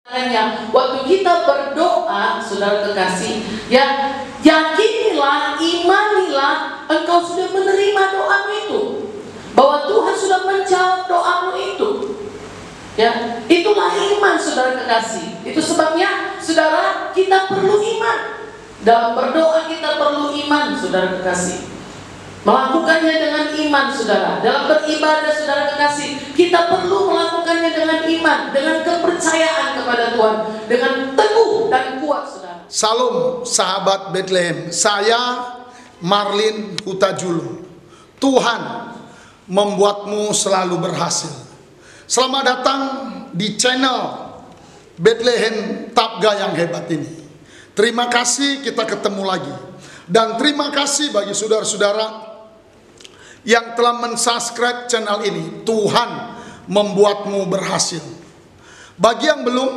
Waktu kita berdoa, saudara kekasih, ya, yakinilah, imanilah, engkau sudah menerima doamu itu, bahwa Tuhan sudah menjawab doamu itu. Ya, itulah iman, saudara kekasih. Itu sebabnya, saudara, kita perlu iman. Dalam berdoa kita perlu iman, saudara kekasih. Melakukannya dengan iman, saudara. Dalam beribadah, saudara kekasih, kita perlu melakukannya dengan iman, dengan kepercayaan kepada Tuhan, dengan teguh dan kuat, saudara. Salam sahabat Bethlehem. Saya Marlin Hutajulu. Tuhan membuatmu selalu berhasil. Selamat datang di channel Bethlehem Tabga yang hebat ini. Terima kasih kita ketemu lagi. Dan terima kasih bagi saudara-saudara yang telah mensubscribe channel ini. Tuhan membuatmu berhasil. Bagi yang belum,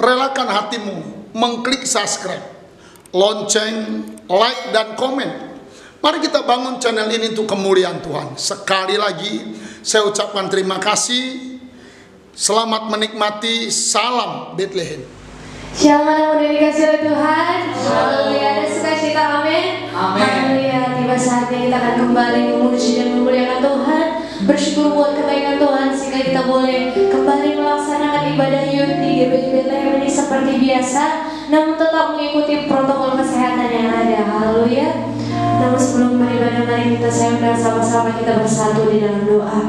relakan hatimu mengklik subscribe, lonceng, like, dan komen. Mari kita bangun channel ini untuk kemuliaan Tuhan. Sekali lagi saya ucapkan terima kasih. Selamat menikmati. Salam Bethlehem. Shalom anak muda dikasih oleh Tuhan. Haleluya, ada sukacita, amin. Haleluya, tiba saatnya kita akan kembali memuji dan memuliakan Tuhan, bersyukur buat kebaikan Tuhan sehingga kita boleh kembali melaksanakan ibadah Yud di GBI Bethlehem ini seperti biasa, namun tetap mengikuti protokol kesehatan yang ada. Haleluya. Namun sebelum beribadah, mari kita sayang sama-sama kita bersatu di dalam doa.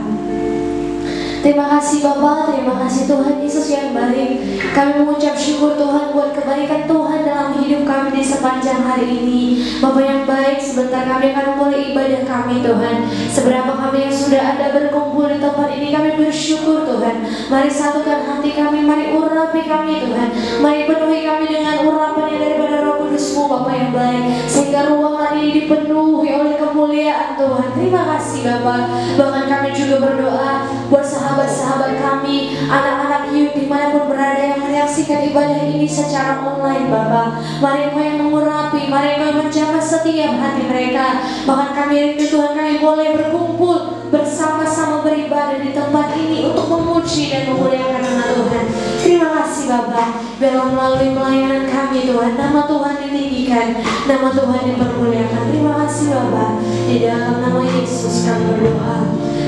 Terima kasih Bapa, terima kasih Tuhan Yesus yang baik. Kami mengucap syukur Tuhan buat kebaikan Tuhan dalam hidup kami di sepanjang hari ini. Bapa yang baik, sebentar kami akan memulai ibadah kami Tuhan. Seberapa kami yang sudah ada berkumpul di tempat ini, kami bersyukur Tuhan. Mari satukan hati kami, mari urapi kami Tuhan. Mari penuhi kami dengan urapan yang daripada Roh Kudus-Mu Bapa yang baik, sehingga ruangan ini dipenuhi oleh kemuliaan Tuhan. Terima kasih Bapa. Bahkan kami juga berdoa buat sahabat-sahabat kami, anak-anak Yud dimanapun berada yang menyaksikan ibadah ini secara online Bapa. Mari Engkau yang mengurapi, mari Engkau yang menjaga setiap hati mereka. Bahkan kami rindu Tuhan, kami boleh berkumpul bersama-sama beribadah di tempat ini untuk memuji dan memuliakan nama Tuhan. Terima kasih Bapa. Biarlah melalui pelayanan kami Tuhan, nama Tuhan ditinggikan, nama Tuhan dipermuliakan. Terima kasih Bapa. Di dalam nama Yesus kami berdoa,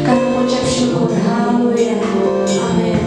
kami mengucap syukur. Haleluya. Amin.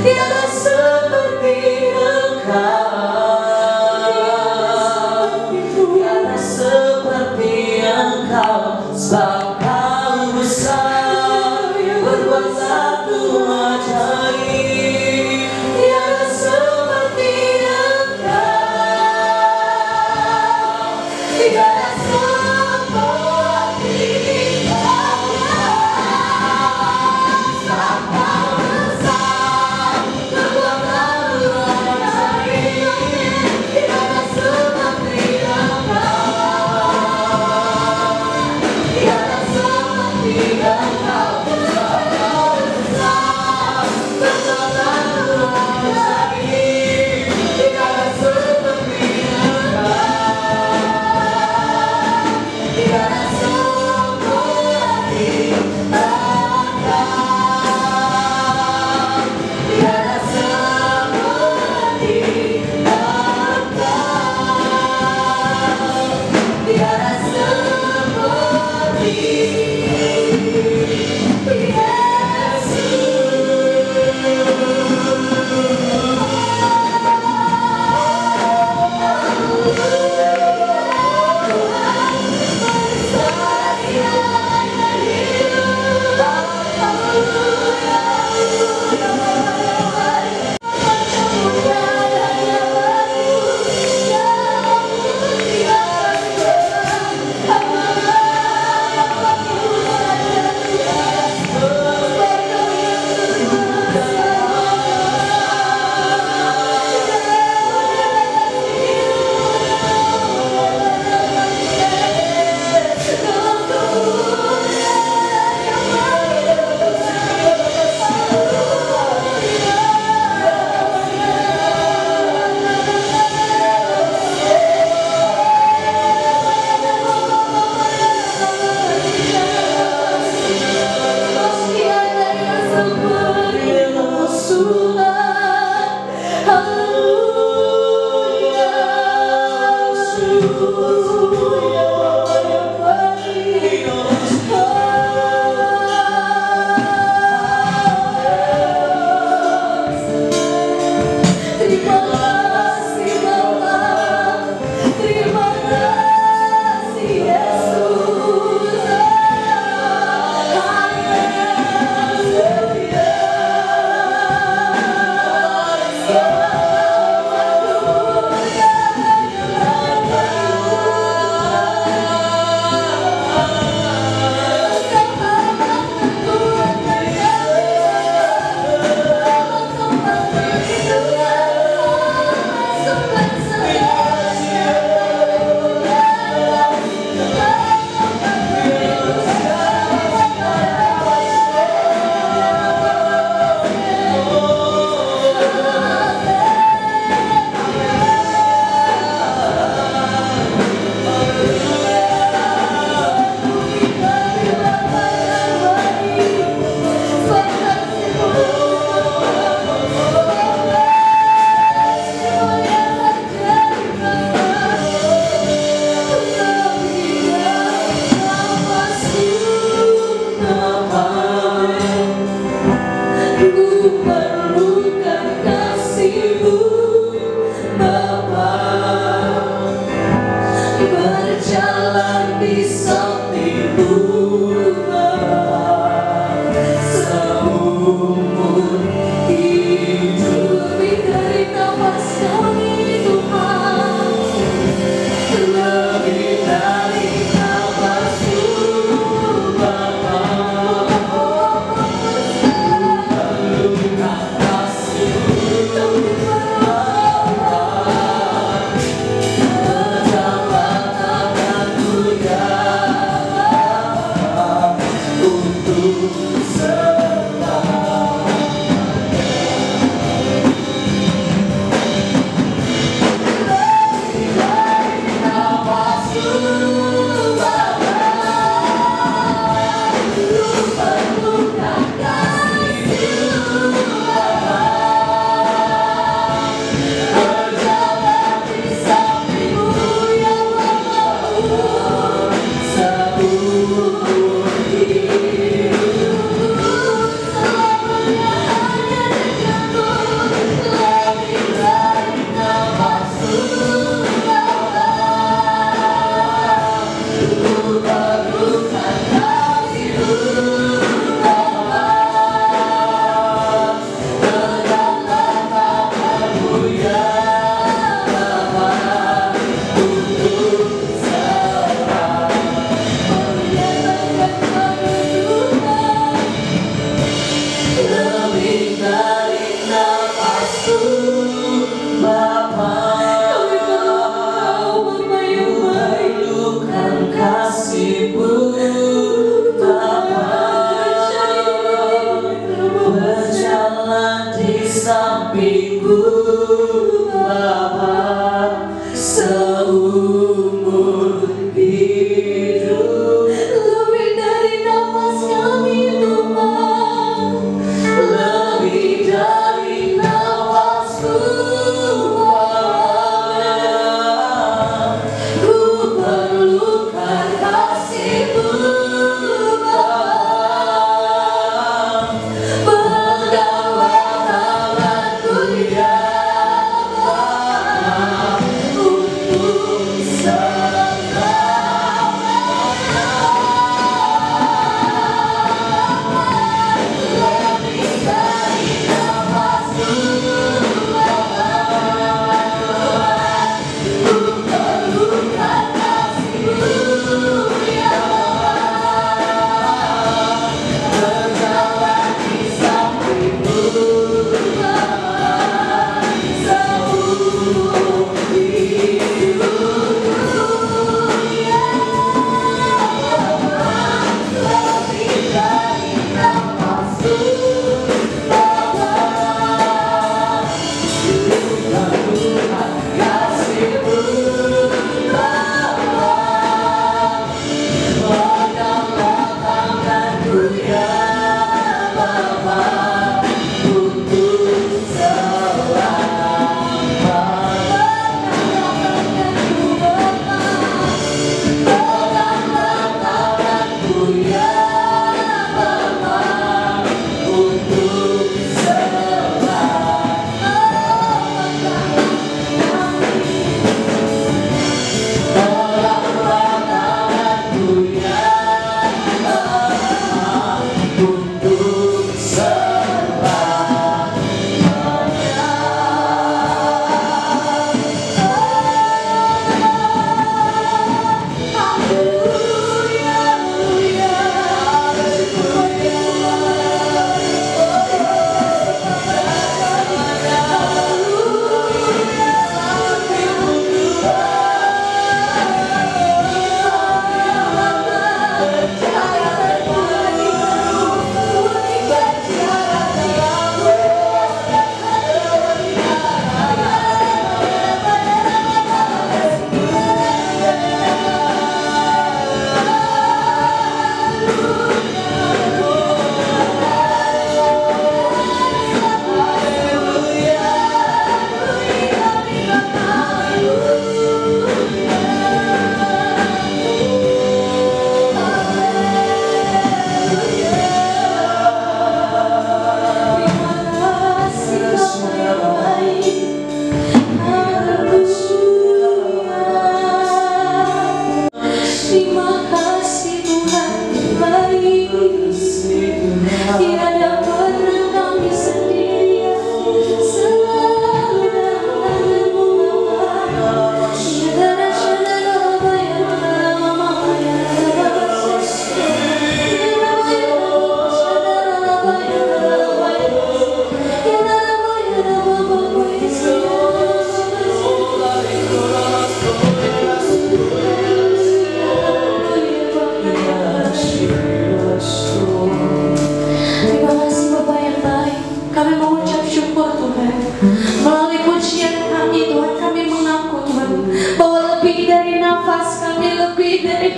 Tiada seperti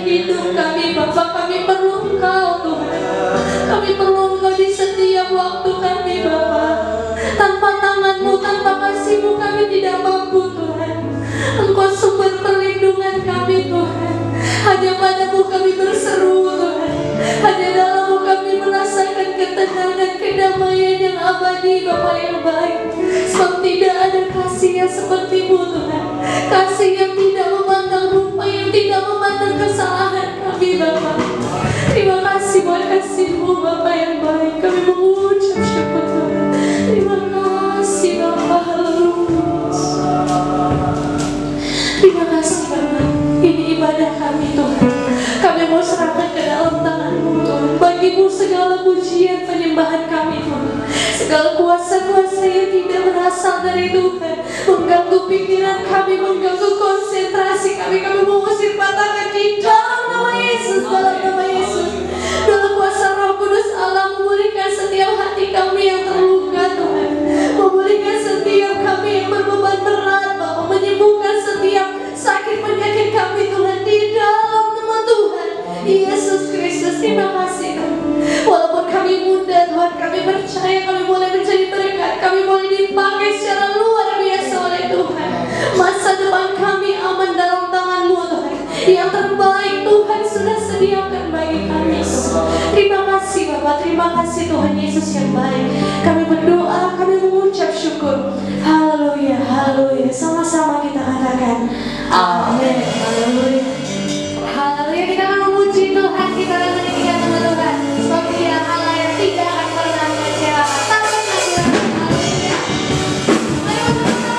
hidup kami, Bapa. Kami perlu Engkau, Tuhan. Kami perlu Engkau di setiap waktu kami, Bapa. Tanpa tangan-Mu, tanpa kasih-Mu kami tidak mampu, Tuhan. Engkau sumber perlindungan kami, Tuhan. Hanya pada-Mu kami berseru, Tuhan. Hanya dalam-Mu kami merasakan ketenangan, kedamaian yang abadi, Bapa yang baik. Sebab tidak ada kasih yang seperti-Mu, Tuhan. Kasih yang tidak memandang rupa, yang tidak memandang kesalahan kami, Bapa. Terima kasih buat kasih-Mu, Bapa yang baik. Kami mengucap syukur, Tuhan. Terima kasih, Bapa. Haleluya. Terima kasih, Bapa. Ini ibadah kami, Tuhan. Kami mau serahkan ke dalam tangan-Mu, Tuhan. Bagi-Mu segala pujian penyembahan kami, Tuhan. Segala kuasa kuasa-kuasa yang tidak berasal dari Tuhan mengganggu pikiran kami, mengganggu konsentrasi kami. Kami mengusir patahkan di dalam nama Yesus, dalam nama Yesus. Dalam kuasa Roh Kudus Allah, memulihkan setiap hati kami yang terluka Tuhan, memulihkan setiap kami yang berbeban berat Bapa, menyembuhkan setiap sakit penyakit kami Tuhan, di dalam nama Tuhan Yesus Kristus. Terima kasih Tuhan. Walaupun kami muda Tuhan, kami percaya kami boleh menjadi berkat, kami boleh dipakai secara luar biasa oleh Tuhan. Masa depan kami aman dalam tangan-Mu Tuhan. Yang terbaik Tuhan sudah sediakan bagi kami. Terima kasih Bapak, terima kasih Tuhan Yesus yang baik. Kami berdoa, kami mengucap syukur. Haleluya, haleluya. Sama-sama kita katakan amin. Haleluya. Haleluya, kita akan memuji Tuhan, kita akan meninggikan nama Tuhan. Sebab Dia Allah yang tidak akan pernah mengecewakan. Tangan Tuhan, haleluya. Ayo teman-teman,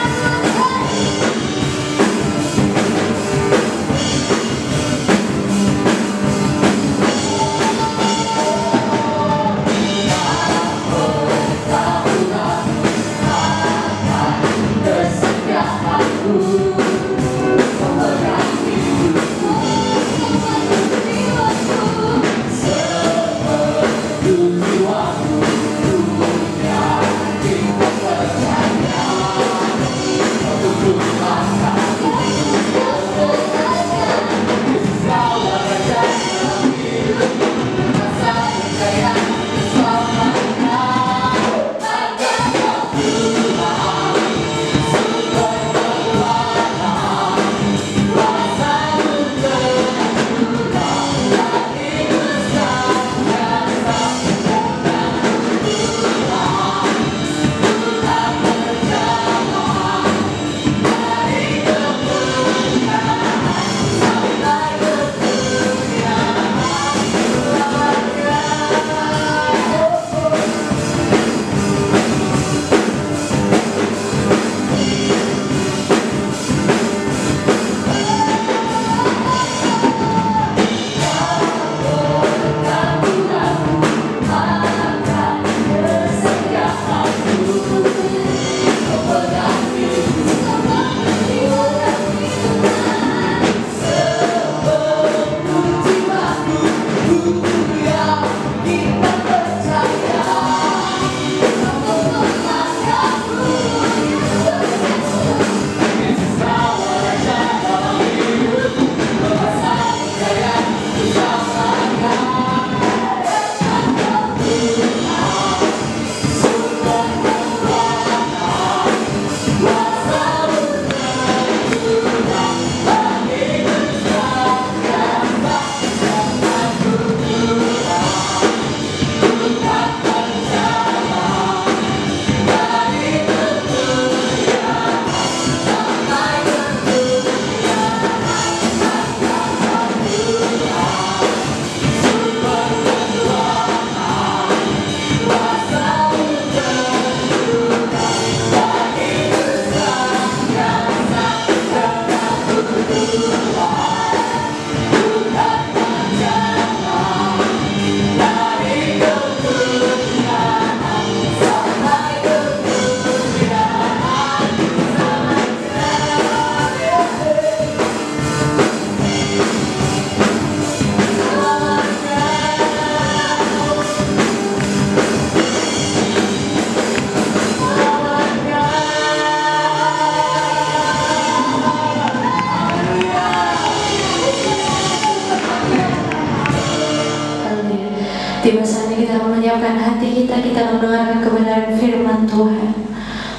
tiba saatnya kita menyiapkan hati kita, kita mendengarkan kebenaran firman Tuhan.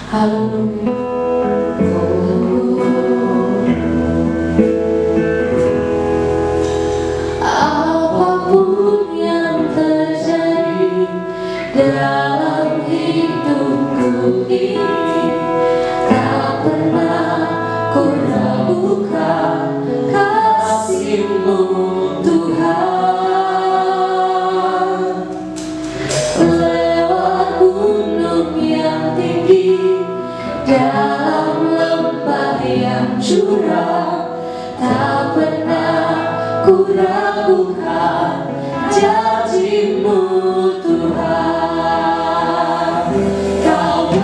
Haleluya. Apapun yang terjadi dalam hidupku ini, tak pernah ku ragukan kasih-Mu Tuhan. Dalam lembah yang curam, tak pernah ku ragukan janji-Mu Tuhan. Kau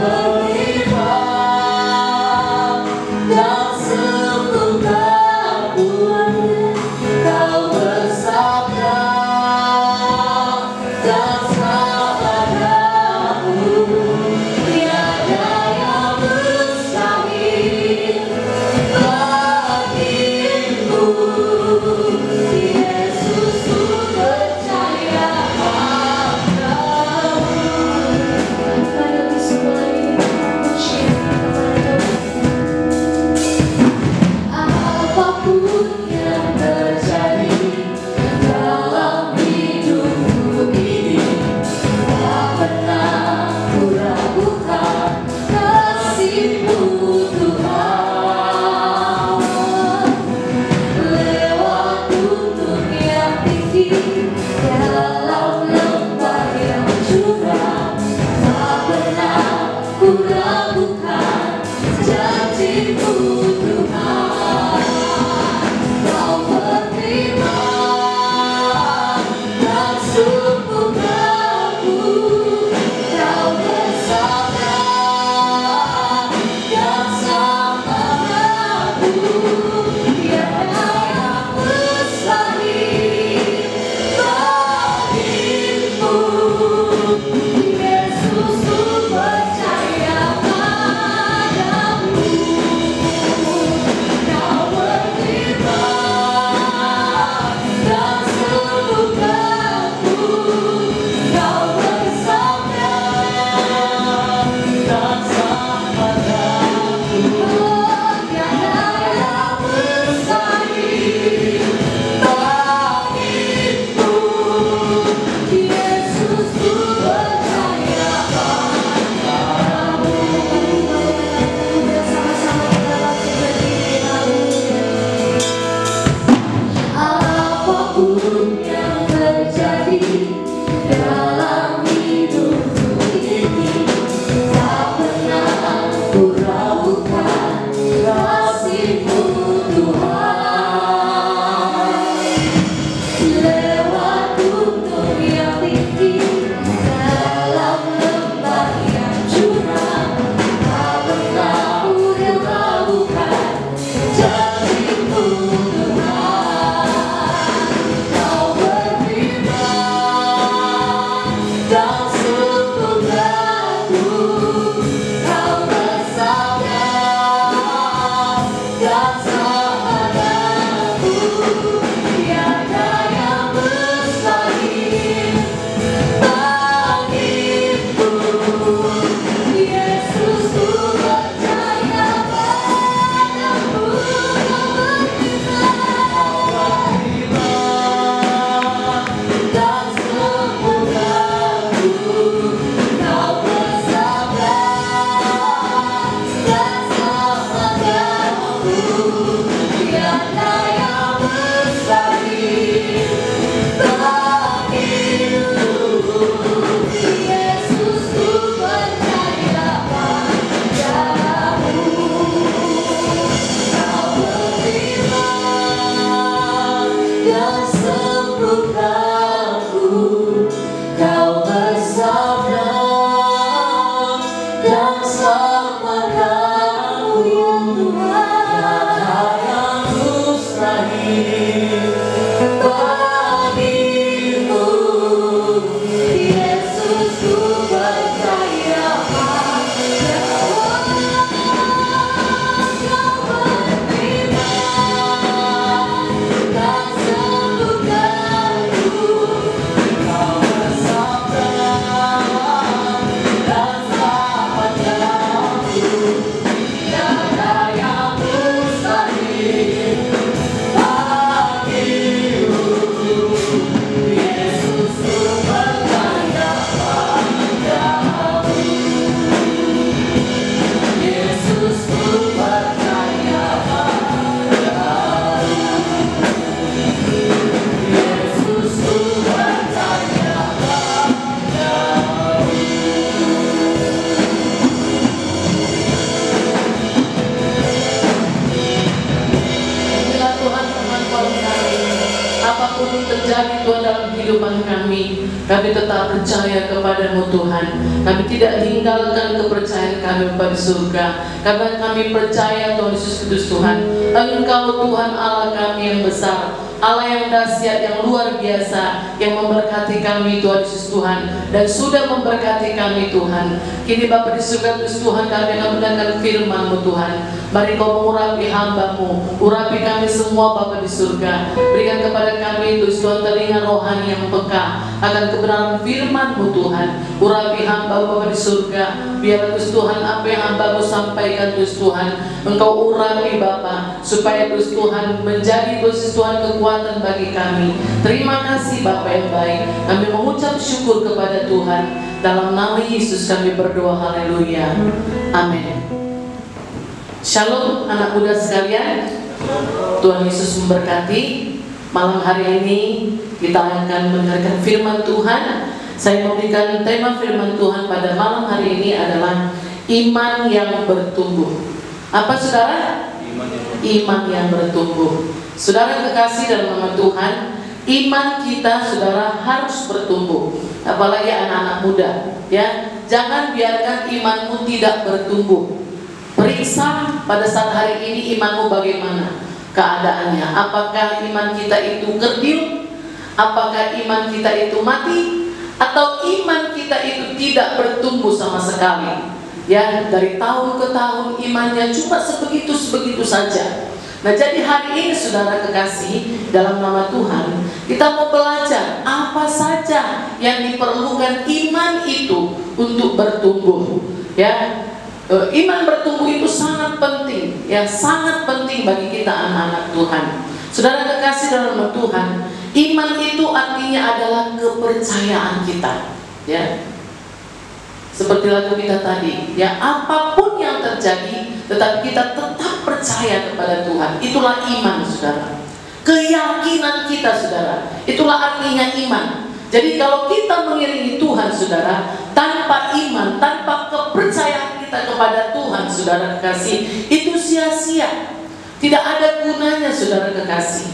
Kami tetap percaya kepadamu Tuhan. Kami tidak tinggalkan kepercayaan kami pada surga, karena kami percaya Tuhan Yesus Kristus Tuhan, Engkau Tuhan Allah kami yang besar, Allah yang dahsyat, yang luar biasa, yang memberkati kami Tuhan Yesus Tuhan, dan sudah memberkati kami Tuhan. Kini Bapa di surga Kristus Tuhan, kami akan mendengar firman-Mu Tuhan. Mari Kau mengurapi hamba-Mu, urapi kami semua Bapa di surga. Berikan kepada kami Tuhan telinga rohani yang peka akan kebenaran firman-Mu Tuhan. Urapi hamba Bapa di surga, biar Tuhan apa yang hamba-Mu sampaikan Tuhan, Engkau urapi Bapa, supaya Tuhan menjadi Tuhan kekuatan bagi kami. Terima kasih Bapa yang baik. Kami mengucap syukur kepada Tuhan. Dalam nama Yesus kami berdoa, haleluya, amin. Shalom anak muda sekalian, Tuhan Yesus memberkati. Malam hari ini kita akan mendengarkan firman Tuhan. Saya memberikan tema firman Tuhan pada malam hari ini adalah iman yang bertumbuh. Apa saudara? Iman yang bertumbuh. Saudara kekasih dalam nama Tuhan, iman kita saudara harus bertumbuh. Apalagi anak-anak muda, ya. Jangan biarkan imanmu tidak bertumbuh. Periksa pada saat hari ini imanmu bagaimana keadaannya. Apakah iman kita itu kerdil? Apakah iman kita itu mati? Atau iman kita itu tidak bertumbuh sama sekali? Ya, dari tahun ke tahun imannya cuma sebegitu saja. Nah, jadi hari ini saudara kekasih dalam nama Tuhan, kita mau belajar apa saja yang diperlukan iman itu untuk bertumbuh. Ya, iman bertumbuh itu sangat penting, ya sangat penting bagi kita anak-anak Tuhan. Saudara kekasih dalam nama Tuhan, iman itu artinya adalah kepercayaan kita, ya. Seperti lagu kita tadi, ya apapun yang terjadi, tetapi kita tetap percaya kepada Tuhan. Itulah iman, saudara. Keyakinan kita, saudara. Itulah artinya iman. Jadi kalau kita mengiringi Tuhan, saudara, tanpa iman, tanpa kepercayaan kita kepada Tuhan, saudara kekasih, itu sia-sia. Tidak ada gunanya, saudara kekasih.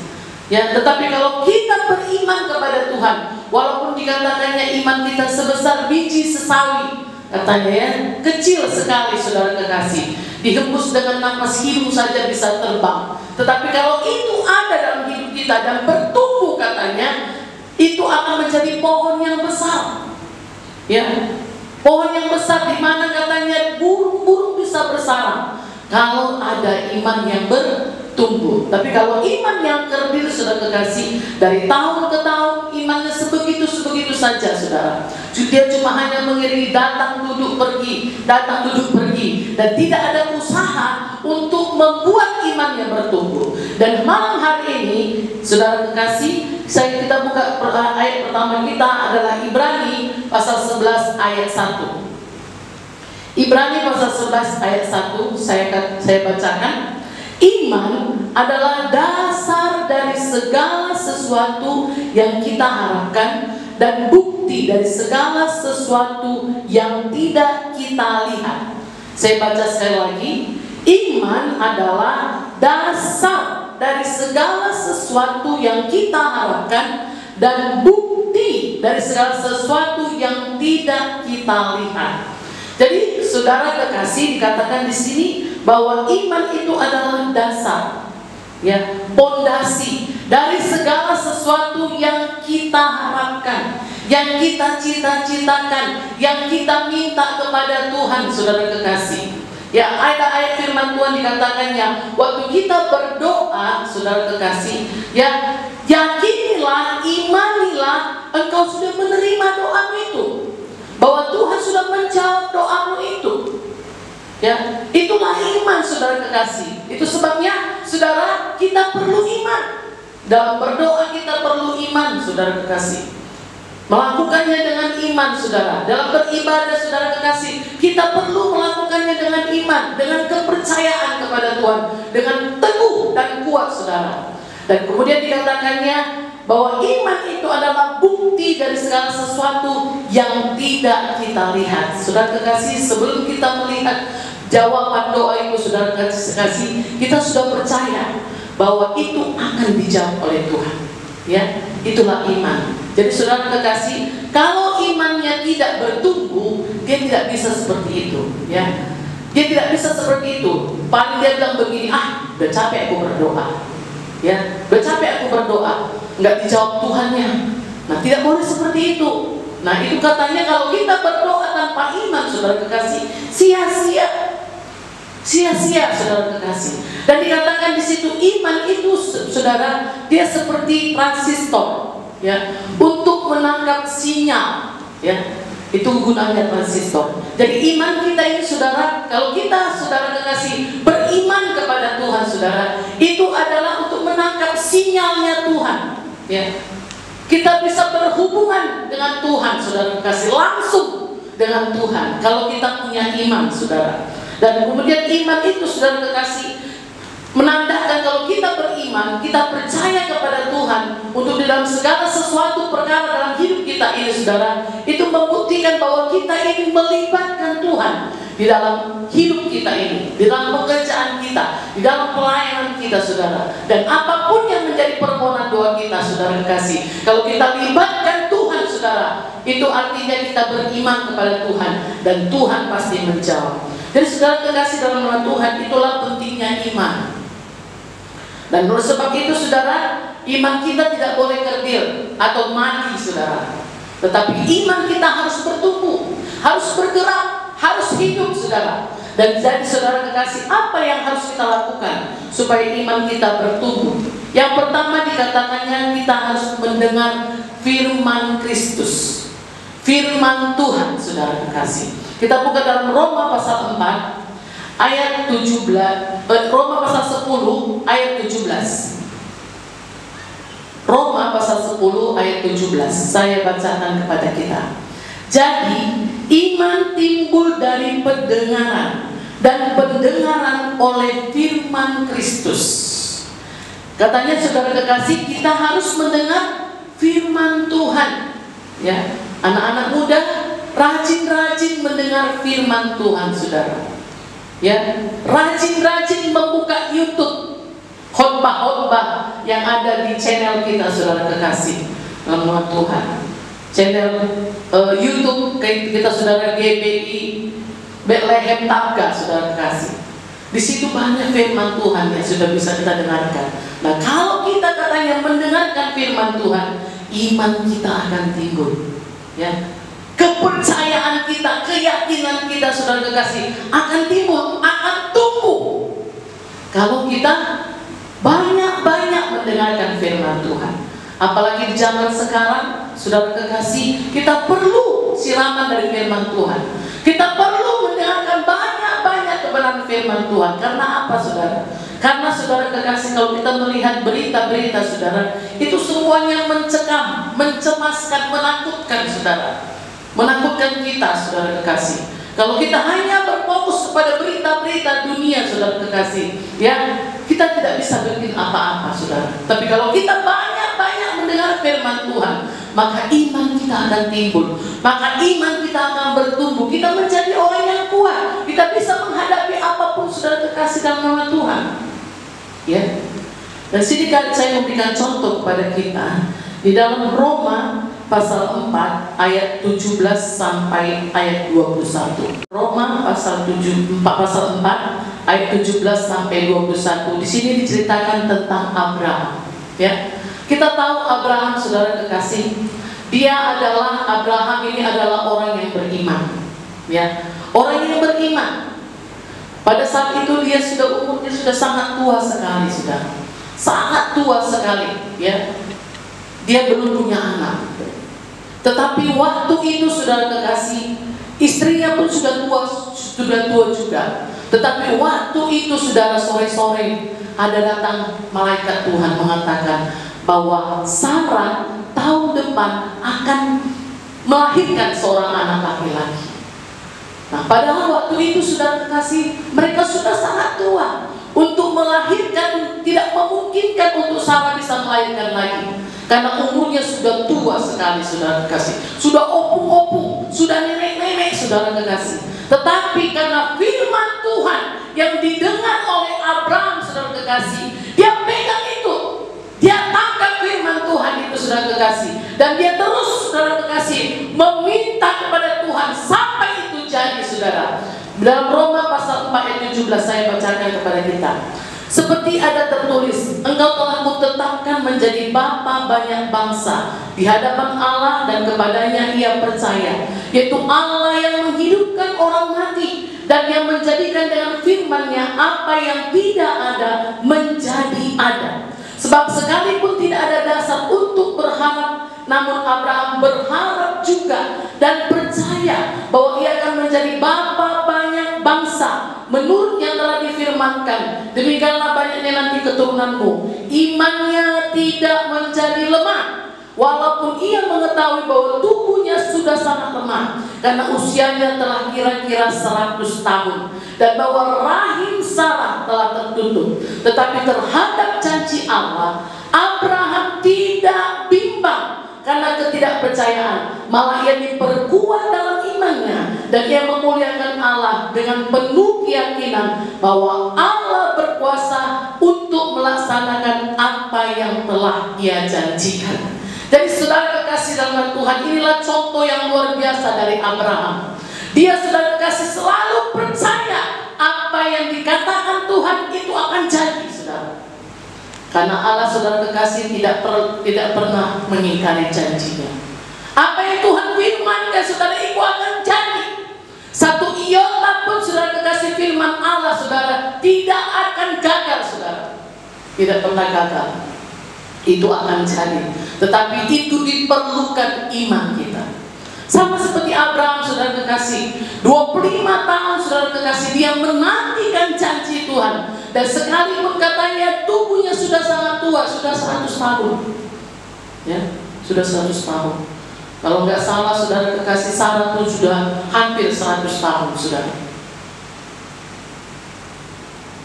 Ya, tetapi kalau kita beriman kepada Tuhan, walaupun dikatakannya iman kita sebesar biji sesawi, katanya ya, kecil sekali, saudara kekasih, dihembus dengan napas hidung saja bisa terbang. Tetapi kalau itu ada dalam hidup kita dan bertumbuh, katanya, itu akan menjadi pohon yang besar, ya, pohon yang besar di mana katanya burung-burung bisa bersarang kalau ada iman yang bertumbuh. Tapi kalau iman yang kerdil, saudara kekasih, dari tahun ke tahun imannya sebegitu saja, saudara. Dia cuma hanya mengiringi datang duduk pergi, dan tidak ada usaha untuk membuat iman yang bertumbuh. Dan malam hari ini, saudara kekasih, kita buka ayat pertama kita adalah Ibrani pasal 11 ayat 1. Ibrani pasal 11 ayat 1 saya bacakan. Iman adalah dasar dari segala sesuatu yang kita harapkan dan bukti dari segala sesuatu yang tidak kita lihat. Saya baca sekali lagi. Iman adalah dasar dari segala sesuatu yang kita harapkan dan bukti dari segala sesuatu yang tidak kita lihat. Jadi saudara kekasih, dikatakan di sini bahwa iman itu adalah dasar, ya, pondasi dari segala sesuatu yang kita harapkan, yang kita cita-citakan, yang kita minta kepada Tuhan, saudara kekasih. Ya, ayat firman Tuhan dikatakannya, waktu kita berdoa, saudara kekasih, ya, yakinilah, imanilah, engkau sudah menerima doamu itu, bahwa Tuhan sudah menjawab doamu itu. Ya, itulah iman, saudara kekasih. Itu sebabnya, saudara, kita perlu iman. Dalam berdoa kita perlu iman, saudara kekasih. Melakukannya dengan iman, saudara. Dalam beribadah, saudara kekasih, kita perlu melakukannya dengan iman, dengan kepercayaan kepada Tuhan, dengan teguh dan kuat, saudara. Dan kemudian dikatakannya bahwa iman itu adalah bukti dari segala sesuatu yang tidak kita lihat. Saudara kekasih, sebelum kita melihat jawaban doa itu, saudara kekasih, kita sudah percaya bahwa itu akan dijawab oleh Tuhan. Ya, itulah iman. Jadi saudara kekasih, kalau imannya tidak bertumbuh, dia tidak bisa seperti itu. Ya, dia tidak bisa seperti itu. Paling dia bilang begini, udah capek aku berdoa. Ya, udah capek aku berdoa, nggak dijawab Tuhannya. Nah, tidak boleh seperti itu. Nah, itu katanya kalau kita berdoa tanpa iman, saudara kekasih, sia-sia. Sia-sia, saudara kekasih. Dan dikatakan di situ iman itu, saudara, dia seperti transistor, ya, untuk menangkap sinyal, ya. Itu gunanya transistor. Jadi iman kita ini, saudara, kalau kita, saudara kekasih, beriman kepada Tuhan, saudara, itu adalah untuk menangkap sinyalnya Tuhan, ya. Kita bisa berhubungan dengan Tuhan, saudara kekasih, langsung dengan Tuhan kalau kita punya iman, saudara. Dan kemudian iman itu, saudara kekasih, menandakan kalau kita beriman, kita percaya kepada Tuhan untuk di dalam segala sesuatu perkara dalam hidup kita ini, saudara, itu membuktikan bahwa kita ini melibatkan Tuhan di dalam hidup kita ini, di dalam pekerjaan kita, di dalam pelayanan kita, saudara. Dan apapun yang menjadi permohonan doa kita, saudara kekasih, kalau kita libatkan Tuhan, saudara, itu artinya kita beriman kepada Tuhan, dan Tuhan pasti menjawab. Jadi saudara kekasih dalam nama Tuhan, itulah pentingnya iman. Dan oleh sebab itu, saudara, iman kita tidak boleh kerdil atau mati, saudara. Tetapi iman kita harus bertumbuh, harus bergerak, harus hidup, saudara. Dan jadi saudara kekasih, apa yang harus kita lakukan supaya iman kita bertumbuh? Yang pertama dikatakannya, kita harus mendengar firman Kristus, firman Tuhan, saudara kekasih. Kita buka dalam Roma pasal 4 ayat 17, Roma pasal 10 ayat 17. Roma pasal 10 ayat 17. Saya bacakan kepada kita. Jadi iman timbul dari pendengaran, dan pendengaran oleh firman Kristus. Katanya saudara kekasih, kita harus mendengar firman Tuhan. Ya, anak-anak muda, rajin-rajin mendengar firman Tuhan, saudara. Ya, rajin-rajin membuka YouTube khotbah-khotbah yang ada di channel kita, saudara kekasih, dalam nama Tuhan. Channel YouTube kita, saudara, GBI Bethlehem Tabga, saudara kekasih. Di situ banyak firman Tuhan yang sudah bisa kita dengarkan. Nah, kalau kita katanya mendengarkan firman Tuhan, iman kita akan timbul. Ya, kepercayaan kita, keyakinan kita, saudara kekasih, akan timbul, akan tumbuh. Kalau kita banyak-banyak mendengarkan firman Tuhan. Apalagi di zaman sekarang, saudara kekasih, kita perlu siraman dari firman Tuhan. Kita perlu mendengarkan banyak-banyak kebenaran firman Tuhan. Karena apa, saudara? Karena saudara kekasih, kalau kita melihat berita-berita, saudara, itu semuanya mencekam, mencemaskan, menakutkan, saudara. Menakutkan kita, saudara kekasih. Kalau kita hanya berfokus kepada berita-berita dunia, saudara kekasih, ya, kita tidak bisa bikin apa-apa, saudara. Tapi kalau kita banyak-banyak mendengar firman Tuhan, maka iman kita akan timbul, maka iman kita akan bertumbuh. Kita menjadi orang yang kuat. Kita bisa menghadapi apapun, saudara kekasih, dalam nama Tuhan. Ya. Dan sini saya memberikan contoh kepada kita di dalam Roma pasal 4 ayat 17 sampai ayat 21. Roma pasal 4 ayat 17 sampai 21. Di sini diceritakan tentang Abraham. Ya. Kita tahu Abraham, saudara kekasih, Abraham ini adalah orang yang beriman. Ya. Orang yang beriman. Pada saat itu dia umurnya sudah sangat tua sekali, saudara. Sangat tua sekali, ya. Dia belum punya anak. Tetapi waktu itu, saudara kekasih, istrinya pun sudah tua juga. Tetapi waktu itu, saudara, sore-sore ada datang malaikat Tuhan mengatakan bahwa Sarah tahun depan akan melahirkan seorang anak laki-laki. Nah, padahal waktu itu, saudara kekasih, mereka sudah sangat tua. Untuk melahirkan tidak memungkinkan untuk Sarah bisa melahirkan lagi. Karena umurnya sudah tua sekali, saudara kekasih. Sudah opung-opung, sudah nenek-nenek, saudara kekasih. Tetapi karena firman Tuhan yang didengar oleh Abraham, saudara kekasih, dia pegang itu. Dia tangkap firman Tuhan itu, saudara kekasih. Dan dia terus, saudara kekasih, meminta kepada Tuhan sampai itu jadi, saudara. Dalam Roma pasal 4 ayat 17 saya bacakan kepada kita. Seperti ada tertulis, engkau telah kutetapkan menjadi bapa banyak bangsa di hadapan Allah, dan kepadanya ia percaya, yaitu Allah yang menghidupkan orang mati dan yang menjadikan dengan firman-Nya apa yang tidak ada menjadi ada. Sebab sekalipun tidak ada dasar untuk berharap, namun Abraham berharap juga dan percaya bahwa ia akan menjadi bapa banyak bangsa menurut yang telah difirmankan, demikianlah banyaknya nanti keturunanmu. Imannya tidak menjadi lemah walaupun ia mengetahui bahwa tubuhnya sudah sangat lemah karena usianya telah kira-kira 100 tahun dan bahwa rahim Sarah telah tertutup. Tetapi terhadap janji Allah, Abraham tidak bimbang karena ketidakpercayaan, malah ia diperkuat dalam imannya dan ia memuliakan Allah dengan penuh keyakinan bahwa Allah berkuasa untuk melaksanakan apa yang telah ia janjikan. Jadi saudara kekasih dalam Tuhan, inilah contoh yang luar biasa dari Abraham. Dia, saudara kekasih, selalu percaya apa yang dikatakan Tuhan itu akan jadi, saudara. Karena Allah, saudara kekasih, tidak pernah mengingkari janjinya. Apa yang Tuhan firmankan, saudara, itu akan jadi. Satu iota pun, saudara kekasih, firman Allah, saudara, tidak akan gagal, saudara. Tidak pernah gagal. Itu akan jadi. Tetapi itu diperlukan iman kita. Sama seperti Abraham, saudara kekasih, 25 tahun, saudara kekasih, dia menantikan janji Tuhan. Dan sekalipun katanya tubuhnya sudah sangat tua, sudah 100 tahun, ya, sudah 100 tahun. Kalau nggak salah, saudara kekasih, Sarah itu sudah hampir 100 tahun, saudara.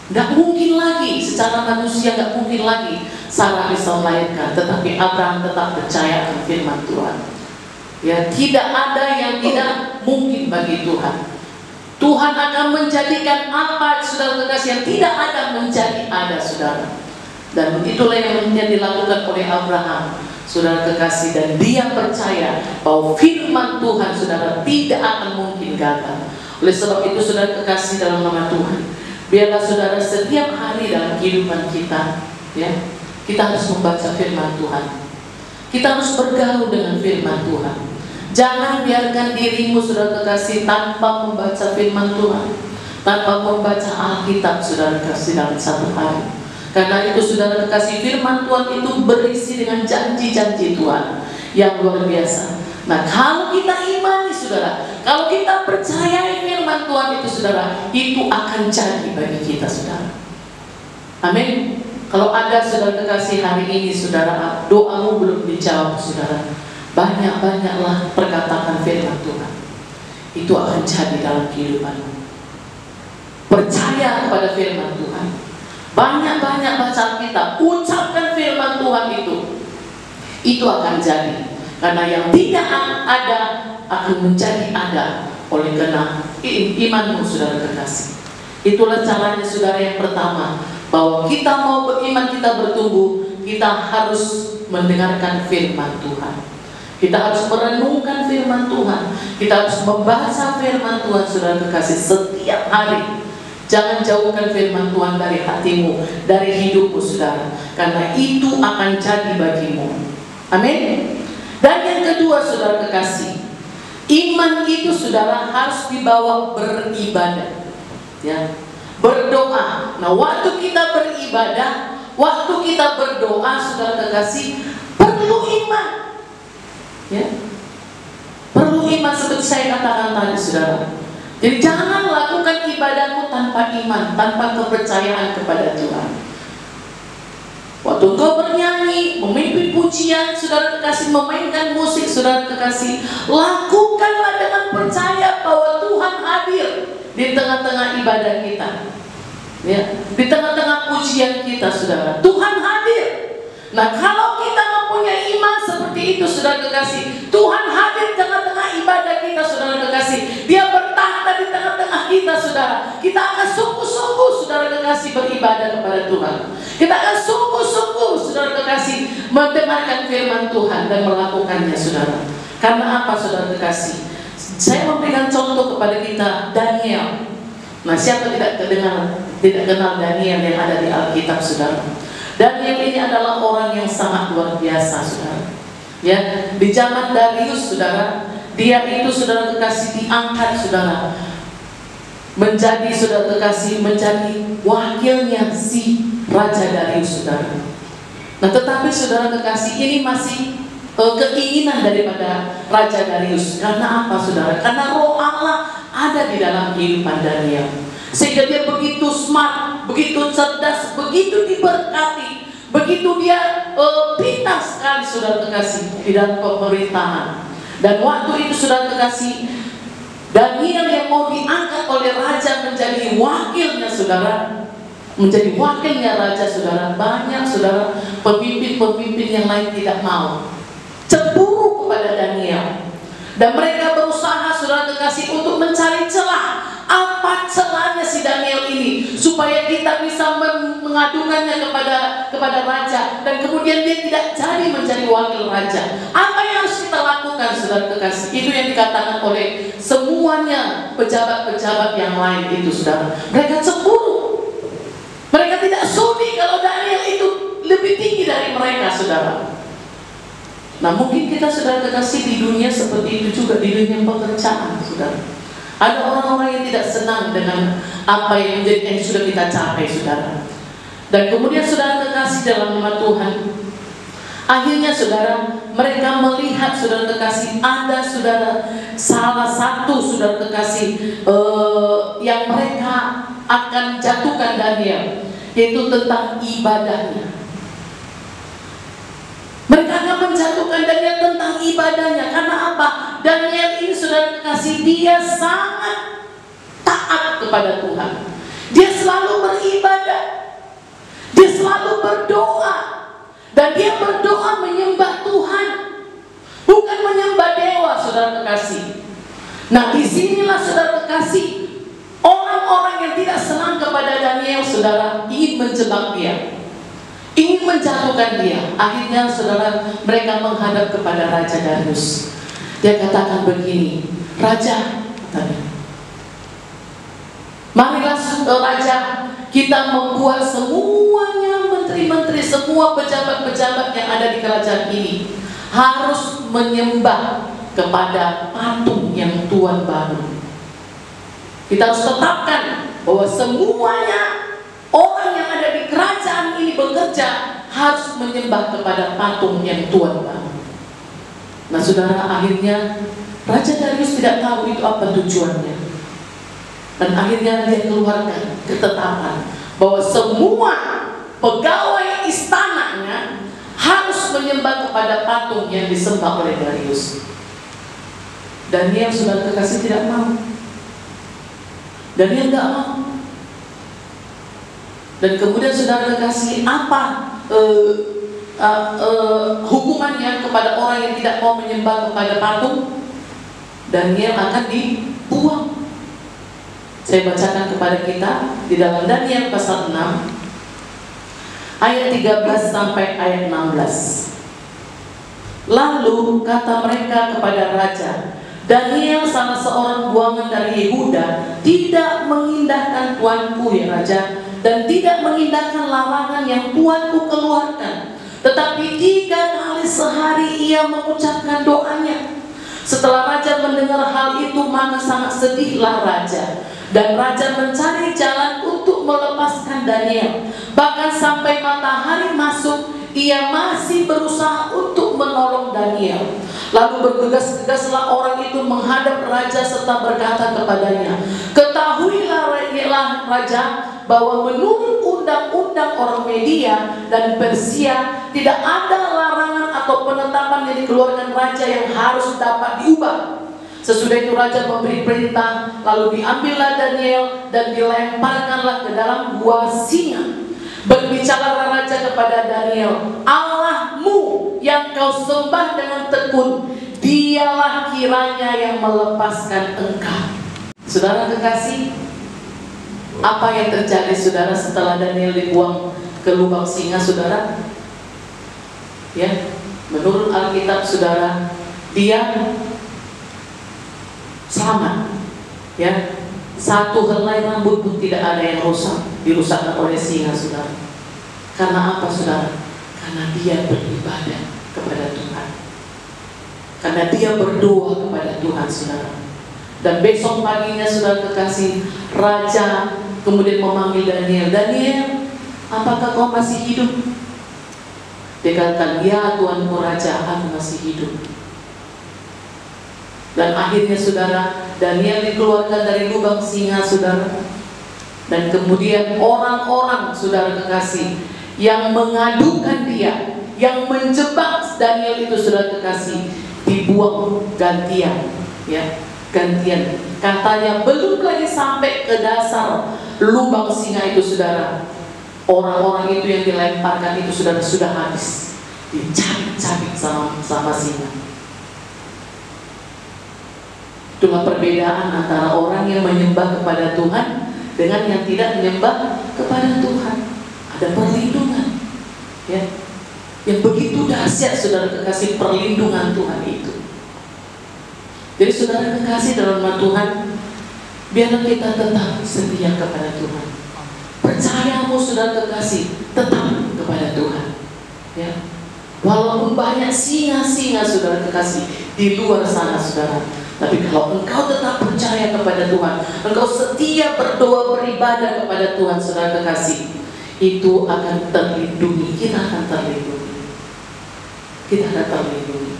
Nggak mungkin lagi, secara manusia nggak mungkin lagi Sarah bisa melahirkan. Tetapi Abraham tetap percaya akan firman Tuhan. Ya, tidak ada yang tidak mungkin bagi Tuhan. Tuhan akan menjadikan apa, saudara kekasih, yang tidak ada menjadi ada, saudara. Dan itulah yang dilakukan oleh Abraham, saudara kekasih. Dan dia percaya bahwa firman Tuhan, saudara, tidak akan mungkin gagal. Oleh sebab itu, saudara kekasih dalam nama Tuhan, biarlah saudara setiap hari dalam kehidupan kita, ya, kita harus membaca firman Tuhan. Kita harus bergaul dengan firman Tuhan. Jangan biarkan dirimu, saudara kekasih, tanpa membaca firman Tuhan, tanpa membaca Alkitab, saudara kekasih, dalam satu hari. Karena itu, saudara kekasih, firman Tuhan itu berisi dengan janji-janji Tuhan yang luar biasa. Nah, kalau kita imani, saudara, kalau kita percaya firman Tuhan itu, saudara, itu akan jadi bagi kita, saudara. Amin. Kalau ada, saudara kekasih, hari ini, saudara, doamu belum dijawab, saudara, banyak-banyaklah perkataan firman Tuhan. Itu akan jadi dalam kehidupanmu. Percaya kepada firman Tuhan. Banyak-banyak baca Alkitab, ucapkan firman Tuhan itu. Itu akan jadi. Karena yang tidak ada akan menjadi ada oleh karena imanmu, saudara kekasih. Itulah caranya, saudara, yang pertama, bahwa kita mau beriman, kita bertumbuh, kita harus mendengarkan firman Tuhan. Kita harus merenungkan firman Tuhan. Kita harus membaca firman Tuhan, saudara kekasih, setiap hari. Jangan jauhkan firman Tuhan dari hatimu, dari hidupmu, saudara. Karena itu akan jadi bagimu. Amin. Dan yang kedua, saudara kekasih, iman itu, saudara, harus dibawa beribadah, ya, berdoa. Nah, waktu kita beribadah, waktu kita berdoa, saudara kekasih, perlu iman, ya, perlu iman seperti saya katakan tadi, saudara. Jadi jangan lakukan ibadahmu tanpa iman, tanpa kepercayaan kepada Tuhan. Waktu engkau bernyanyi, memimpin pujian, saudara kekasih, memainkan musik, saudara kekasih, lakukanlah dengan percaya bahwa Tuhan hadir di tengah-tengah ibadah kita, ya, di tengah-tengah pujian kita, saudara. Tuhan hadir. Nah, kalau kita mempunyai iman seperti itu, saudara kekasih, Tuhan hadir di tengah-tengah ibadah kita, saudara kekasih. Dia bertahta di tengah-tengah kita, saudara. Kita akan sungguh-sungguh, saudara kekasih, beribadah kepada Tuhan. Kita akan sungguh-sungguh, saudara kekasih, mendengarkan firman Tuhan dan melakukannya, saudara. Karena apa, saudara kekasih? Saya memberikan contoh kepada kita Daniel. Nah, siapa tidak kenal Daniel yang ada di Alkitab, saudara? Daniel ini adalah orang yang sangat luar biasa, saudara. Ya, di zaman Darius, saudara, dia itu, saudara kekasih, diangkat, saudara, menjadi, saudara kekasih, menjadi wakilnya si Raja Darius, saudara. Nah, tetapi, saudara kekasih, ini masih keinginan daripada Raja Darius. Karena apa, saudara? Karena roh Allah ada di dalam kehidupan Daniel. Sehingga dia begitu smart, begitu cerdas, begitu diberkati, Begitu dia pintar sekali saudara kekasih di dalam pemerintahan. Dan waktu itu saudara kekasih, Daniel yang mau diangkat oleh raja menjadi wakilnya saudara, menjadi wakilnya raja saudara, banyak saudara pemimpin-pemimpin yang lain tidak mau, cemburu kepada Daniel. Dan mereka berusaha saudara kekasih untuk mencari celah. Apa celahnya si Daniel ini supaya kita bisa mengadukannya kepada raja, dan kemudian dia tidak jadi menjadi wakil raja. Apa yang harus kita lakukan saudara kekasih? Itu yang dikatakan oleh semuanya pejabat-pejabat yang lain itu saudara. Mereka cemburu. Mereka tidak sudi kalau Daniel itu lebih tinggi dari mereka saudara. Nah mungkin kita saudara kekasih di dunia seperti itu juga, di dunia pekerjaan saudara. Ada orang-orang yang tidak senang dengan apa yang sudah kita capai saudara. Dan kemudian saudara kekasih dalam nama Tuhan, akhirnya saudara, mereka melihat saudara kekasih, ada saudara salah satu saudara kekasih yang mereka akan jatuhkan Daniel, yaitu tentang ibadahnya. Mereka akan menjatuhkan Daniel tentang ibadahnya. Karena apa? Daniel ini saudara kekasih, dia sangat taat kepada Tuhan. Dia selalu beribadah, dia selalu berdoa, dan dia berdoa menyembah Tuhan, bukan menyembah dewa saudara kekasih. Nah disinilah saudara kekasih, orang-orang yang tidak senang kepada Daniel saudara ingin menjebak dia, ingin menjatuhkan dia. Akhirnya saudara, mereka menghadap kepada Raja Darius. Dia katakan begini, Raja, katanya, marilah Raja, kita membuat semuanya menteri-menteri, semua pejabat-pejabat yang ada di kerajaan ini harus menyembah kepada patung yang Tuhan bangun. Kita harus tetapkan bahwa semuanya orang yang ada di kerajaan ini bekerja harus menyembah kepada patung yang Tuhan bangun. Nah saudara, akhirnya Raja Darius tidak tahu itu apa tujuannya. Dan akhirnya dia keluarkan ketetapan bahwa semua pegawai istananya harus menyembah kepada patung yang disembah oleh Darius. Daniel saudara kekasih tidak mau. Daniel tidak mau. Dan kemudian saudara kekasih, apa hukumannya kepada orang yang tidak mau menyembah kepada patung? Daniel akan dibuang. Saya bacakan kepada kita di dalam Daniel pasal 6 ayat 13 sampai ayat 16. Lalu kata mereka kepada raja, Daniel salah seorang buangan dari Yehuda tidak mengindahkan tuanku ya raja, dan tidak mengindahkan larangan yang tuanku keluarkan, tetapi 3 kali sehari ia mengucapkan doanya. Setelah raja mendengar hal itu, maka sangat sedihlah raja, dan raja mencari jalan untuk melepaskan Daniel. Bahkan sampai matahari masuk, ia masih berusaha untuk menolong Daniel. Lalu bergegas-gegaslah orang itu menghadap raja serta berkata kepadanya, ketahuilah raja, bahwa menurut undang-undang orang Media dan Persia tidak ada larangan atau penetapan yang dikeluarkan raja yang harus dapat diubah. Sesudah itu raja memberi perintah, lalu diambillah Daniel dan dilemparkanlah ke dalam gua singa. Berbicaralah raja kepada Daniel, Allahmu yang kau sembah dengan tekun, dialah kiranya yang melepaskan engkau. Saudara kekasih, apa yang terjadi saudara setelah Daniel dibuang ke lubang singa saudara? Ya, menurut Alkitab saudara, dia selamat. Ya, satu helai rambut pun tidak ada yang rusak, dirusakkan oleh singa saudara. Karena apa saudara? Karena dia beribadah kepada Tuhan, karena dia berdoa kepada Tuhan saudara. Dan besok paginya saudara kekasih, raja kemudian memanggil Daniel, Daniel, apakah kau masih hidup? Dia katakan, ya tuanku raja, aku masih hidup. Dan akhirnya saudara, Daniel dikeluarkan dari lubang singa saudara. Dan kemudian orang-orang saudara kekasih yang mengadukan dia, yang menjebak Daniel itu, saudara kekasih, dibuang gantian, ya, gantian. Katanya belum lagi sampai ke dasar lubang singa itu, saudara, orang-orang itu yang dilemparkan itu, saudara, sudah habis, dicabik-cabik sama singa. Itulah perbedaan antara orang yang menyembah kepada Tuhan dengan yang tidak menyembah kepada Tuhan. Ada perlindungan, ya, yang begitu dahsyat, saudara kekasih, perlindungan Tuhan itu. Jadi saudara kekasih dalam nama Tuhan, biarlah kita tetap setia kepada Tuhan. Percayamu, saudara kekasih, tetap kepada Tuhan, ya. Walaupun banyak singa-singa, saudara kekasih, di luar sana, saudara, tapi kalau engkau tetap percaya kepada Tuhan, engkau setia berdoa beribadah kepada Tuhan, saudara kekasih, itu akan terlindungi. Kita akan terlindungi. Kita akan terlindungi.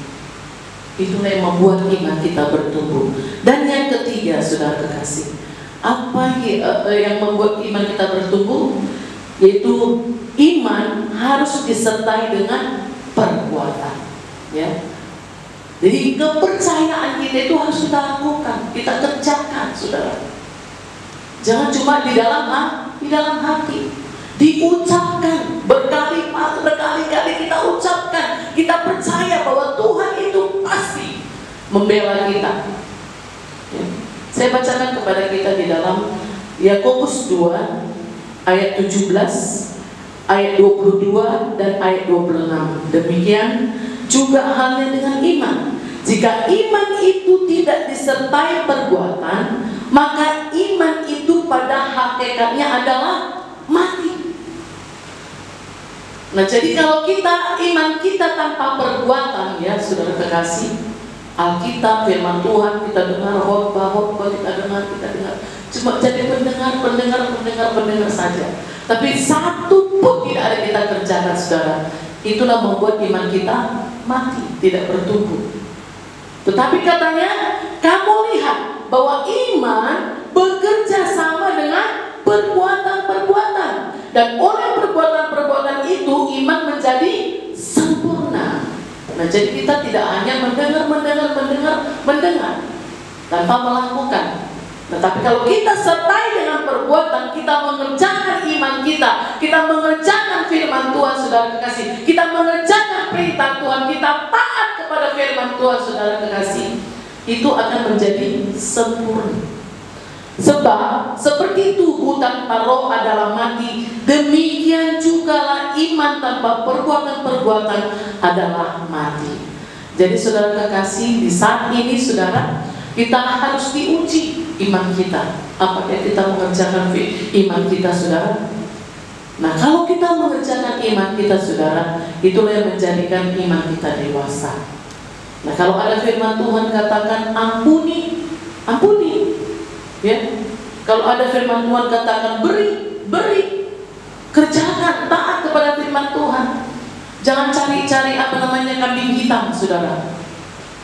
Itulah yang membuat iman kita bertumbuh. Dan yang ketiga, saudara kekasih, apa yang membuat iman kita bertumbuh? Yaitu iman harus disertai dengan perbuatan, ya. Jadi kepercayaan kita itu harus kita lakukan, kita kerjakan, saudara. Jangan cuma di dalam hati, diucapkan berkali-kali kita ucapkan. Kita percaya bahwa Tuhan itu pasti membela kita, ya. Saya bacakan kepada kita di dalam Yakobus 2 ayat 17, ayat 22 dan ayat 26. Demikian juga halnya dengan iman. Jika iman itu tidak disertai perbuatan, maka iman itu pada hakikatnya adalah mati. Nah, jadi kalau iman kita tanpa perbuatan, ya saudara kekasih, Alkitab, firman Tuhan, kita dengar khotbah, kita dengar, cuma jadi pendengar saja. Tapi satu pun tidak ada kita kerjakan, saudara. Itulah membuat iman kita mati, tidak bertumbuh. Tetapi katanya, kamu lihat bahwa iman bekerja sama dengan perbuatan-perbuatan, dan oleh perbuatan-perbuatan itu iman menjadi sempurna. Nah, jadi kita tidak hanya mendengar tanpa melakukan. Tetapi kalau kita sertai dengan perbuatan, kita mengerjakan iman kita mengerjakan firman Tuhan, saudara kekasih, kita mengerjakan perintah Tuhan, kita taat kepada firman Tuhan, saudara kekasih, itu akan menjadi sempurna. Sebab seperti tubuh tanpa roh adalah mati, demikian jugalah iman tanpa perbuatan-perbuatan adalah mati. Jadi saudara kekasih, di saat ini saudara, kita harus diuji iman kita. Apakah kita mengerjakan iman kita, saudara? Nah, kalau kita mengerjakan iman kita, saudara, itulah yang menjadikan iman kita dewasa. Nah, kalau ada firman Tuhan katakan ampuni, ya. Kalau ada firman Tuhan katakan beri, kerjakan, taat kepada firman Tuhan. Jangan cari kambing hitam, saudara.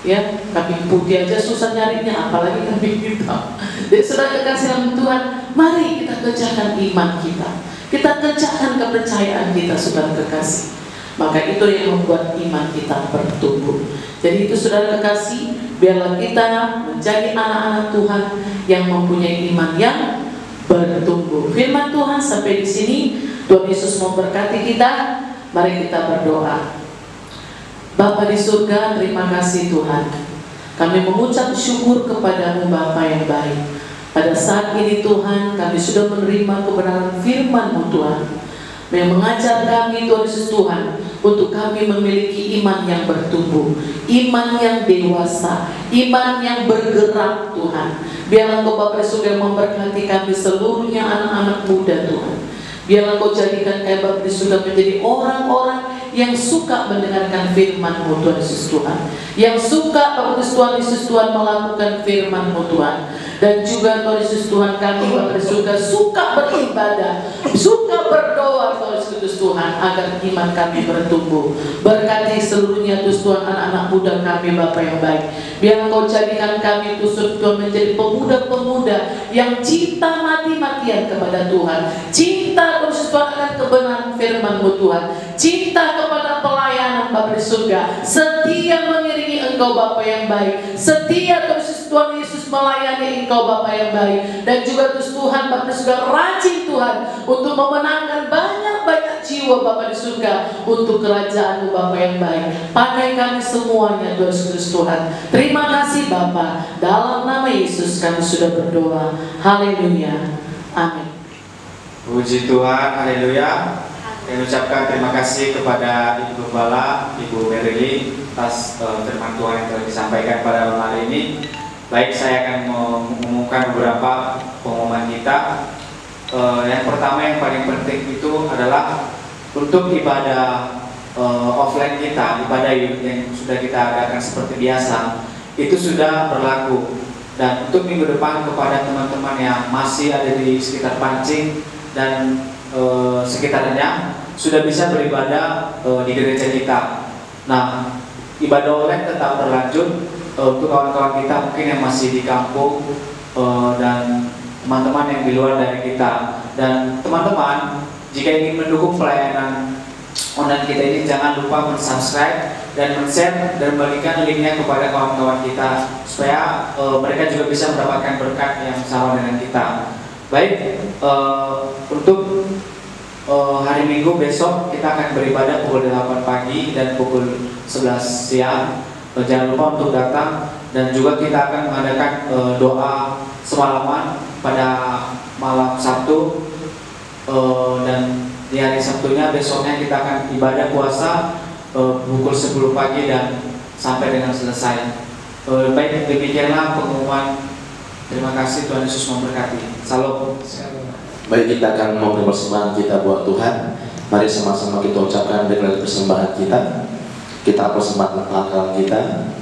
Ya, kambing putih aja susah nyarinya, apalagi kambing hitam. Jadi saudara kekasih dalam Tuhan, mari kita kerjakan iman kita. Kita kerjakan kepercayaan kita, saudara kekasih. Maka itu yang membuat iman kita bertumbuh. Jadi itu saudara kekasih, biarlah kita menjadi anak-anak Tuhan yang mempunyai iman yang bertumbuh. Firman Tuhan sampai di sini. Tuhan Yesus memberkati kita. Mari kita berdoa. Bapa di surga, terima kasih Tuhan. Kami mengucap syukur kepadamu Bapa yang baik. Pada saat ini Tuhan, kami sudah menerima kebenaran firman-Mu Tuhan, yang mengajar kami Tuhan Yesus Tuhan, untuk kami memiliki iman yang bertumbuh, iman yang dewasa, iman yang bergerak Tuhan. Biarlah Engkau Bapa di surga memberkati kami seluruhnya anak-anak muda Tuhan. Biarlah Kau jadikan kami Bapa di surga menjadi orang-orang yang suka mendengarkan firman-Mu Tuhan Yesus Tuhan, yang suka Tuhan Yesus Tuhan melakukan firman-Mu Tuhan. Dan juga Tuhan Yesus Tuhan, kami Bapa di surga suka beribadah, suka berdoa Tuhan Yesus Tuhan, agar iman kami bertumbuh. Berkati seluruhnya Tuhan anak-anak muda kami Bapa yang baik. Biar Engkau jadikan kami Tuhan menjadi pemuda-pemuda yang cinta mati-matian kepada Tuhan, cinta Tuhan akan kebenaran firman firman-Mu Tuhan. Cinta kepada pelayanan Bapa di surga, setia mengiringi Engkau Bapa yang baik, setia terus Tuhan Yesus melayani Engkau Bapa yang baik, dan juga terus Tuhan Bapa di surga rajin Tuhan untuk memenangkan banyak-banyak jiwa Bapa di surga untuk kerajaan-Mu Bapa yang baik. Pakai kami semuanya Tuhan Yesus Tuhan. Terima kasih Bapa, dalam nama Yesus kami sudah berdoa. Haleluya. Amin. Puji Tuhan, haleluya. Saya ucapkan terima kasih kepada Ibu Gembala, Ibu Merili atas firman Tuhan yang telah disampaikan pada malam hari ini. Baik, saya akan mengumumkan beberapa pengumuman kita. Yang pertama yang paling penting itu adalah untuk ibadah offline kita, ibadah yang sudah kita adakan seperti biasa, itu sudah berlaku. Dan untuk minggu depan kepada teman-teman yang masih ada di sekitar Pancing dan sekitarnya sudah bisa beribadah di gereja kita. Nah, ibadah online tetap berlanjut untuk kawan-kawan kita mungkin yang masih di kampung dan teman-teman yang di luar dari kita. Dan teman-teman, jika ingin mendukung pelayanan online kita ini, jangan lupa mensubscribe dan men-share dan bagikan linknya kepada kawan-kawan kita supaya mereka juga bisa mendapatkan berkat yang sama dengan kita. Baik, untuk hari Minggu besok kita akan beribadah pukul 8 pagi dan pukul 11 siang. Jangan lupa untuk datang, dan juga kita akan mengadakan doa semalaman pada malam Sabtu, dan di hari Sabtunya besoknya kita akan ibadah puasa pukul 10 pagi dan sampai dengan selesai. Baik, demikianlah pengumuman. Terima kasih, Tuhan Yesus memberkati. Salam. Baik, kita akan memberi persembahan kita buat Tuhan. Mari sama-sama kita ucapkan deklarasi persembahan kita. Kita persembahkan akal kita.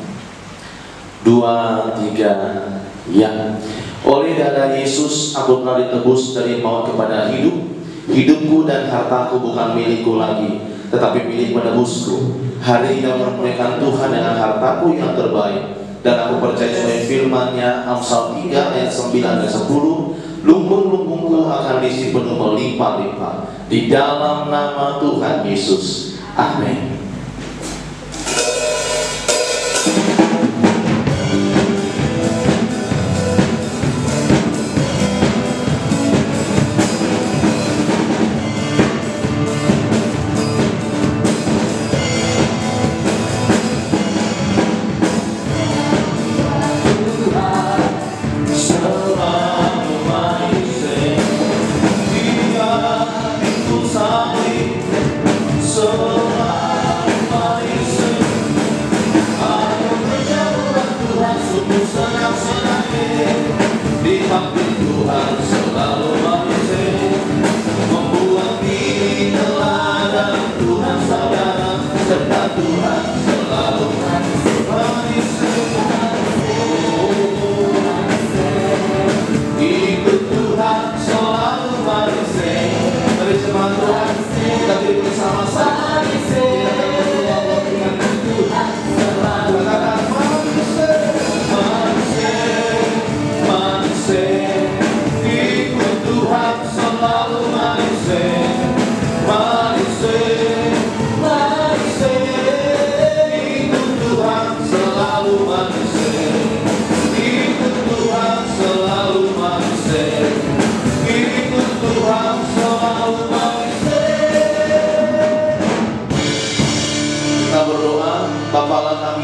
2, 3, ya. Oleh darah Yesus aku telah ditebus dari maut kepada hidup. Hidupku dan hartaku bukan milikku lagi, tetapi milik penebusku. Hari ini aku memuliakan Tuhan dengan hartaku yang terbaik. Dan aku percaya sesuai firman-Nya Amsal 3 ayat 9 dan 10, lumbung-lumbungku akan diisi penuh melimpah-limpah. Di dalam nama Tuhan Yesus. Amin.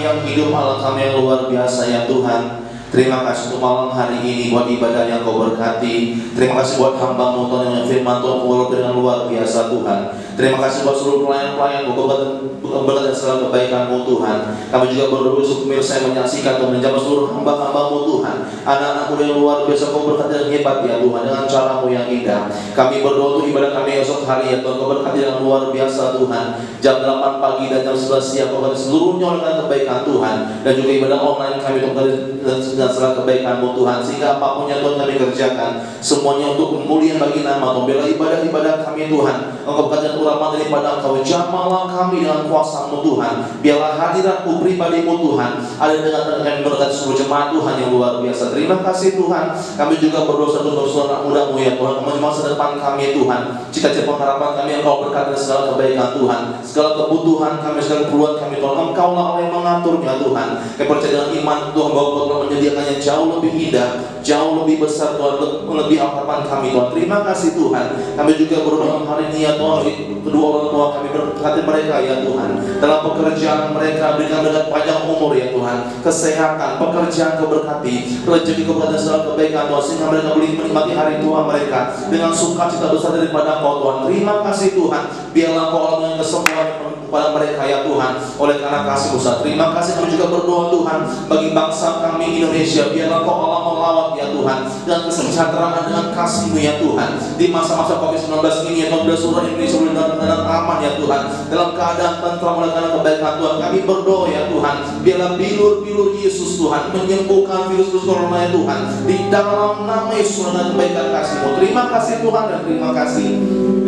Hidup Allah kami yang luar biasa ya Tuhan. Terima kasih untuk malam hari ini buat ibadah yang Kau berkati. Terima kasih buat hamba-Mu Tuhan yang firman Tuhan Kau dengan luar biasa Tuhan. Terima kasih buat seluruh pelayan-pelayan Kau berkat dan segala kebaikan-Mu Tuhan. Kami juga berdoa untuk pemirsa yang menyaksikan dan menjabat seluruh hamba-hamba-Mu Tuhan. Anak-anak-Mu yang luar biasa Kau berkati dan hebat ya Tuhan dengan cara-Mu yang indah. Kami berdoa untuk ibadah kami esok hari ya Tuhan. Kau berkati dengan luar biasa Tuhan. Jam 8 pagi dan jam 11 siang Kau berkati seluruhnya dengan kebaikan Tuhan. Dan juga ibadah online kami Tuhan dengan segala kebaikan-Mu Tuhan, sehingga apapun yang Tuhan kami kerjakan semuanya untuk kemuliaan bagi nama Tuhan. Biarlah ibadah-ibadah kami Tuhan Engkau berkati ulama daripada Engkau, jamahlah kami dengan kuasa-Mu Tuhan. Biarlah hadirat-Mu pribadi-Mu Tuhan ada dengan kami berkati seluruh jemaat Tuhan yang luar biasa. Terima kasih Tuhan. Kami juga berdoa untuk saudara muda-Mu ya Tuhan, kami masa depan kami Tuhan, cita-cita pengharapan kami Engkau berkati segala kebaikan Tuhan, segala kebutuhan kami, segala keperluan kami Tuhan, Engkau lah Allah yang mengaturnya Tuhan. Kami percaya dengan iman Tuhan bahwa Engkau telah menyediakannya jauh lebih indah, jauh lebih besar Tuhan, lebih harapan kami Tuhan. Terima kasih Tuhan. Kami juga berdoa hari ini ya Tuhan, kedua orang tua kami berkati mereka ya Tuhan, dalam pekerjaan mereka, berikan mereka panjang umur ya Tuhan, kesehatan, pekerjaan Kau berkati, rezeki Kau berkati segala kebaikan Tuhan, sehingga mereka boleh menikmati hari tua mereka dengan sukacita besar daripada Kau Tuhan. Terima kasih Tuhan. Biarlah Kau Allah dengan kesembuhan kepada mereka ya Tuhan, oleh karena kasih besar. Terima kasih. Kami juga berdoa Tuhan bagi bangsa kami Indonesia. Biarlah Kau Allah melawat ya Tuhan dengan kesejahteraan, dengan kasih-Mu ya Tuhan, di masa-masa COVID-19 ini ya Tuhan. Biar seluruh Indonesia boleh dalam aman ya Tuhan, dalam keadaan tentram oleh karena kebaikan Tuhan. Kami berdoa ya Tuhan, biarlah bilur-bilur Yesus Tuhan menyembuhkan virus corona ya Tuhan, di dalam nama Yesus dengan kebaikan kasih-Mu. Terima kasih Tuhan dan terima kasih.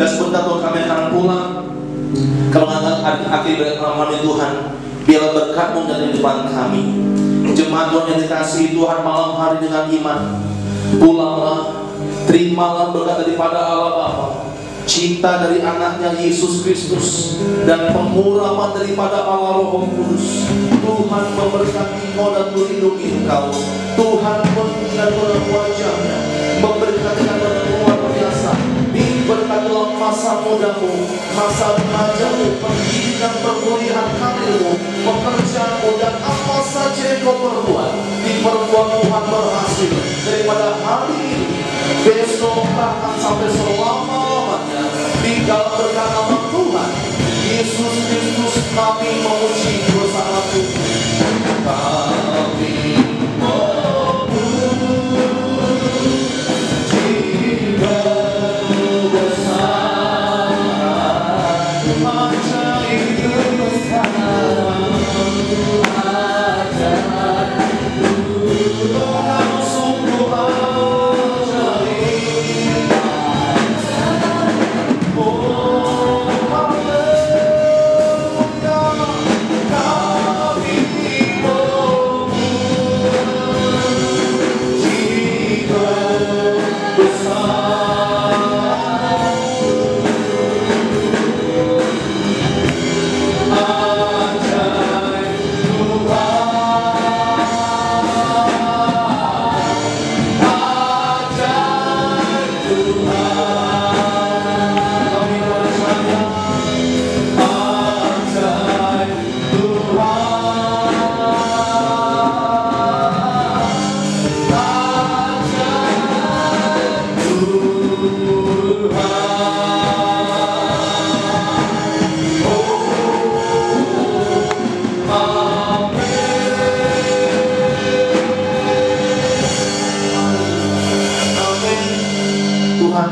Dan sebentar Tuhan kami akan pulang. Kalau akhir dari kami Tuhan, biarlah berkat-Mu dari depan kami. Jemaat Tuhan yang dikasihi Tuhan malam hari dengan iman, pulanglah, terimalah berkat daripada Allah Bapa, cinta dari anaknya Yesus Kristus, dan pengurapan daripada Allah Roh Kudus. Tuhan memberkati engkau dan melindungi engkau. Tuhan menunjukkan wajah-Nya, memberkati engkau dengan luar biasa. Diberkati dalam masa mudamu, masa remajamu, pendidikan, perkuliahan, karirmu, pekerjaanmu, dan apa saja yang kau perbuat. Di perbuatan Tuhan berhasil daripada hari ini, besok, bahkan sampai selama-lamanya. Di dalam berkat nama Tuhan Yesus Kristus kami memuji bersama Tuhan. Kami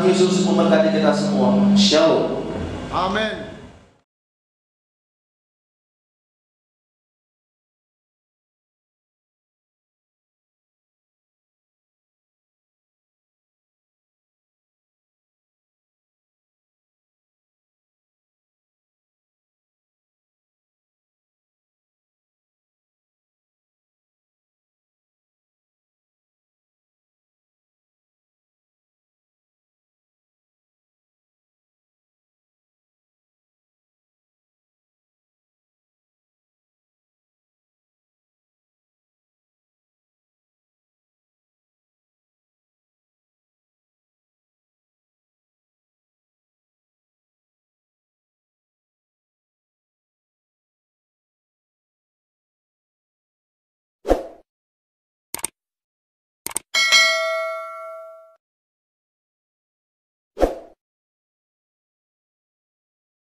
Yesus memberkati kita semua. Shalom. Amin.